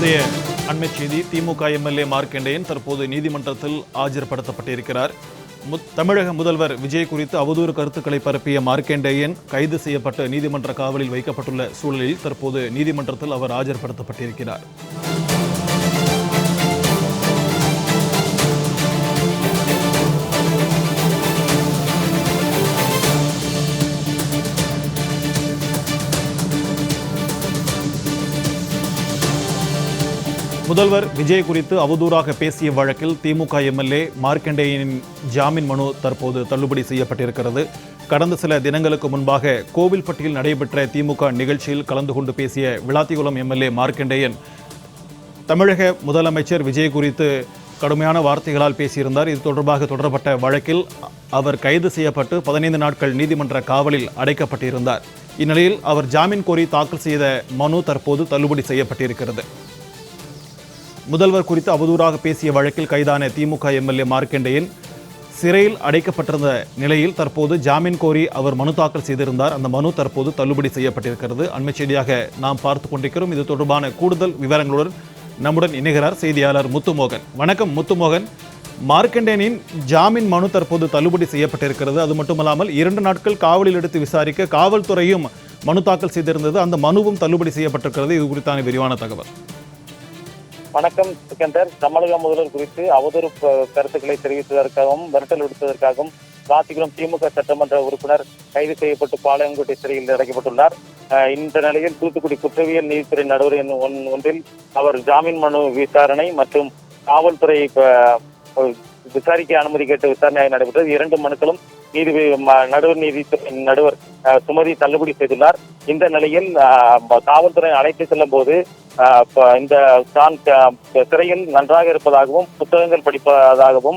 தற்போதைய அண்மை செய்தி. திமுக எம்எல்ஏ மார்க்கண்டேயன் தற்போது நீதிமன்றத்தில் ஆஜர்படுத்தப்பட்டிருக்கிறார். தமிழக முதல்வர் விஜய் குறித்து அவதூறு கருத்துக்களை பரப்பிய மார்க்கண்டேயன் கைது செய்யப்பட்டு நீதிமன்ற காவலில் வைக்கப்பட்டுள்ள சூழலில் தற்போது நீதிமன்றத்தில் அவர் ஆஜர்படுத்தப்பட்டிருக்கிறார். முதல்வர் விஜய் குறித்து அவதூறாக பேசிய வழக்கில் திமுக எம்எல்ஏ மார்க்கண்டேயனின் ஜாமீன் மனு தற்போது தள்ளுபடி செய்யப்பட்டிருக்கிறது. கடந்த சில தினங்களுக்கு முன்பாக கோவில்பட்டியில் நடைபெற்ற திமுக நிகழ்ச்சியில் கலந்து கொண்டு பேசிய விளாத்திகுளம் எம்எல்ஏ மார்க்கண்டேயன் தமிழக முதலமைச்சர் விஜய் குறித்து கடுமையான வார்த்தைகளால் பேசியிருந்தார். இது தொடர்பாக தொடரப்பட்ட வழக்கில் அவர் கைது செய்யப்பட்டு 15 நாட்கள் நீதிமன்ற காவலில் அடைக்கப்பட்டிருந்தார். இந்நிலையில் அவர் ஜாமீன் கோரி தாக்கல் செய்த மனு தற்போது தள்ளுபடி செய்யப்பட்டிருக்கிறது. முதல்வர் குறித்து அவதூறாக பேசிய வழக்கில் கைதான திமுக எம்எல்ஏ மார்க்கண்டேயன் சிறையில் அடைக்கப்பட்டிருந்த நிலையில் தற்போது ஜாமீன் கோரி அவர் மனு தாக்கல் செய்திருந்தார். அந்த மனு தற்போது தள்ளுபடி செய்யப்பட்டிருக்கிறது. அண்மை செய்தியாக நாம் பார்த்துக் கொண்டிருக்கிறோம். இது தொடர்பான கூடுதல் விவரங்களுடன் நம்முடன் இணைகிறார் செய்தியாளர் முத்துமோகன். வணக்கம் முத்துமோகன். மார்க்கண்டேயனின் ஜாமீன் மனு தற்போது தள்ளுபடி செய்யப்பட்டிருக்கிறது. அது மட்டுமல்லாமல் 2 நாட்கள் காவலில் எடுத்து விசாரிக்க காவல்துறையும் மனு தாக்கல் செய்திருந்தது. அந்த மனுவும் தள்ளுபடி செய்யப்பட்டிருக்கிறது. இது குறித்தான விரிவான தகவல். வணக்கம் சிக்கந்தர். தமிழக முதல்வர் குறித்து அவதூறு கருத்துக்களை தெரிவித்ததற்காகவும் மிரட்டல் விடுத்ததற்காகவும் விளாத்திகுளம் திமுக சட்டமன்ற உறுப்பினர் கைது செய்யப்பட்டு பாளையங்கோட்டை சிறையில் அடைக்கப்பட்டுள்ளார். இந்த நிலையில் தூத்துக்குடி குற்றவியல் நீதித்துறை நடுவர் ஒன்றில் அவர் ஜாமீன் மனு விசாரணை மற்றும் காவல்துறை விசாரிக்க அனுமதி கேட்டு விசாரணை நடைபெற்றது. 2 மனுக்களும் நடுவர் நீதித்துறை நடுவர் சுமதி தள்ளுபடி செய்துள்ளார். இந்த நிலையில் காவல்துறை அழைத்து செல்லும் போது இந்த தான் சிறையில் நன்றாக இருப்பதாகவும் புத்தகங்கள் படிப்பதாகவும்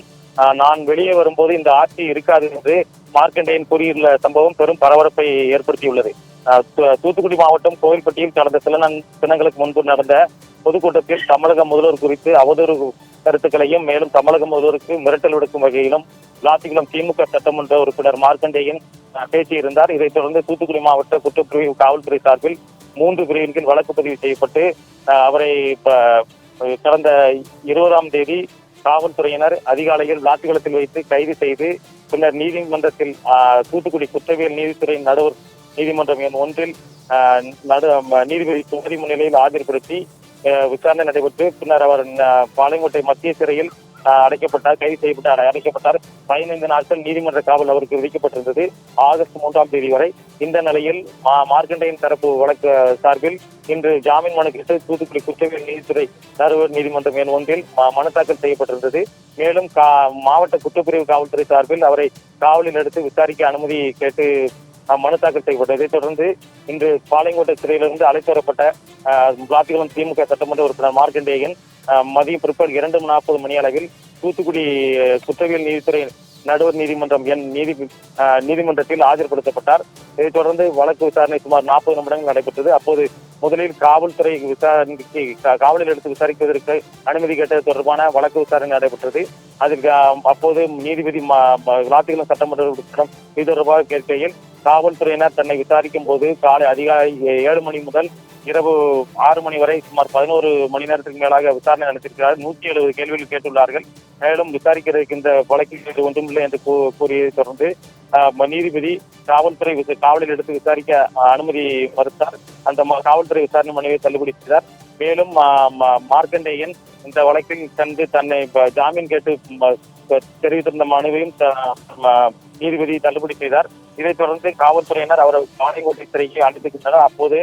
நான் வெளியே வரும்போது இந்த ஆட்சி இருக்காது என்று மார்க்கண்டேயன் கூறியுள்ள சம்பவம் பெரும் பரபரப்பை ஏற்படுத்தியுள்ளது. தூத்துக்குடி மாவட்டம் கோவில்பட்டியில் கடந்த சில தினங்களுக்கு முன்பு நடந்த பொதுக்கூட்டத்தில் தமிழக முதல்வர் குறித்து அவதூறு கருத்துக்களையும் மேலும் தமிழக முதல்வருக்கு மிரட்டல் விடுக்கும் வகையிலும் விளாத்திகுளம் திமுக சட்டமன்ற உறுப்பினர் மார்க்கண்டேயன் பேசியிருந்தார். இதைத் தொடர்ந்து தூத்துக்குடி மாவட்ட குற்றப்பிரிவு காவல்துறை சார்பில் 3 பிரிவின் கீழ் வழக்கு பதிவு செய்யப்பட்டு அவரை கடந்த 20ஆம் தேதி காவல்துறையினர் அதிகாலையில் விளாத்திகுளத்தில் வைத்து கைது செய்து பின்னர் நீதிமன்றத்தில் தூத்துக்குடி குற்றவியல் நீதித்துறை நடுவர் நீதிமன்றம் எண் 1இல் நீதிபதி சுமதி முன்னிலையில் ஆஜர்படுத்தி விசாரணை நடைபெற்று பின்னர் அவர் பாளையங்கோட்டை மத்திய சிறையில் கைது செய்யப்பட்டு அடைக்கப்பட்டார். 15 நாட்கள் நீதிமன்ற காவல் அவருக்கு விதிக்கப்பட்டிருந்தது ஆகஸ்ட் 3ஆம் தேதி வரை. இந்த நிலையில் மார்க்கண்டேயன் தரப்பு வழக்கு சார்பில் இன்று ஜாமீன் மனு கேட்டு தூத்துக்குடி குற்றவியல் நீதித்துறை நடுவர் நீதிமன்றம் எண் 1இல் மனு தாக்கல் செய்யப்பட்டிருந்தது. மேலும் மாவட்ட குற்றப்பிரிவு காவல்துறை சார்பில் அவரை காவலில் எடுத்து விசாரிக்க அனுமதி கேட்டு மனு தாக்கல் செய்யப்பட்டது. இதைத் தொடர்ந்து இன்று பாளையங்கோட்டை சிறையிலிருந்து அழைத்து வரப்பட்ட விளாத்திகுளம் திமுக சட்டமன்ற உறுப்பினர் மார்க்கண்டேயன் மதியம் பிற்பகல் 2:40 மணி அளவில் தூத்துக்குடி குற்றவியல் நீதித்துறை நடுவர் நீதிமன்றம் நீதிமன்றத்தில் ஆஜர்படுத்தப்பட்டார். இதைத் தொடர்ந்து வழக்கு விசாரணை சுமார் 40 நிமிடங்கள் நடைபெற்றது. அப்போது முதலில் காவல்துறை விசாரணைக்கு காவலில் எடுத்து விசாரிப்பதற்கு அனுமதி கேட்டது தொடர்பான வழக்கு விசாரணை நடைபெற்றது. அதில் அப்போது நீதிபதி விளாத்திகுளம் சட்டமன்ற உறுப்பினர் இது தொடர்பாக கேட்கையில் காவல்துறையினர் தன்னை விசாரிக்கும் போது காலை அதிகாலை 7 மணி முதல் இரவு 6 மணி வரை சுமார் 11 மணி நேரத்துக்கு மேலாக விசாரணை நடத்தியிருக்கிறார்கள். 170 கேள்விகள் கேட்டுள்ளார்கள். மேலும் விசாரிக்கிறதுக்கு இந்த வழக்கில் ஒன்றுமில்லை என்று கூறியதை தொடர்ந்து நீதிபதி காவல்துறை காவலில் எடுத்து விசாரிக்க அனுமதி மறுத்தார். அந்த காவல்துறை விசாரணை மனுவை தள்ளுபடி செய்தார். மேலும் மார்க்கண்டேயன் இந்த வழக்கில் சென்று தன்னை ஜாமீன் கேட்டு தெரிவித்திருந்த மனுவையும் நீதிபதி தள்ளுபடி செய்தார். இதைத் தொடர்ந்து காவல்துறையினர் அவரை பாளையங்கோட்டை சிறைக்கு அழைத்துச் சென்றனர். அப்போது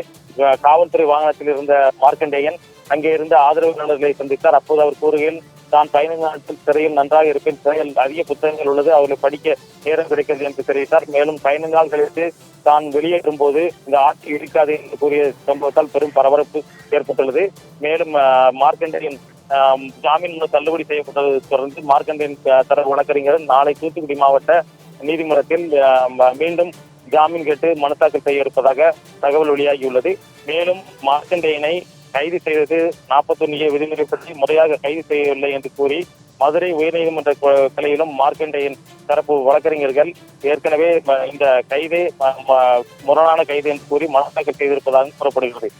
காவல்துறை வாகனத்தில் இருந்த மார்க்கண்டேயன் அங்கே இருந்த ஆதரவாளர்களை சந்தித்தார். அப்போது அவர் கூறுகையில் தான் 15 நாட்கள் சிறையில் நன்றாக இருப்பேன், சிறையில் அதிக புத்தகங்கள் உள்ளது, அவர்களை படிக்க நேரம் கிடைக்கிறது என்று தெரிவித்தார். மேலும் 15 நாள் கழித்து தான் வெளியேற்றும் போது இந்த ஆட்சி இருக்காது என்று கூறிய சம்பவத்தால் பெரும் பரபரப்பு ஏற்பட்டுள்ளது. மேலும் மார்க்கண்டேயன் ஜாமீன் மனு தள்ளுபடி செய்யப்பட்டதை தொடர்ந்து மார்க்கண்டேயன் தரப்பு வழக்கறிஞர் நாளை தூத்துக்குடி மாவட்ட நீதிமன்றத்தில் மீண்டும் ஜாமீன் கேட்டு மனு தாக்கல் செய்ய இருப்பதாக தகவல் வெளியாகியுள்ளது. மேலும் மார்க்கண்டேயனை கைது செய்தது 41 விதிமுறைப்படி முறையாக கைது செய்யவில்லை என்று கூறி மதுரை உயர்நீதிமன்ற கிளையிலும் மார்க்கண்டேயன் தரப்பு வழக்கறிஞர்கள் ஏற்கனவே இந்த கைது முரணான கைது என்று கூறி மனு தாக்கல் செய்திருப்பதாக கூறப்படுகிறது.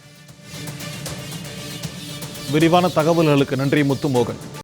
விரிவான தகவல்களுக்கு நன்றி முத்துமோகன்.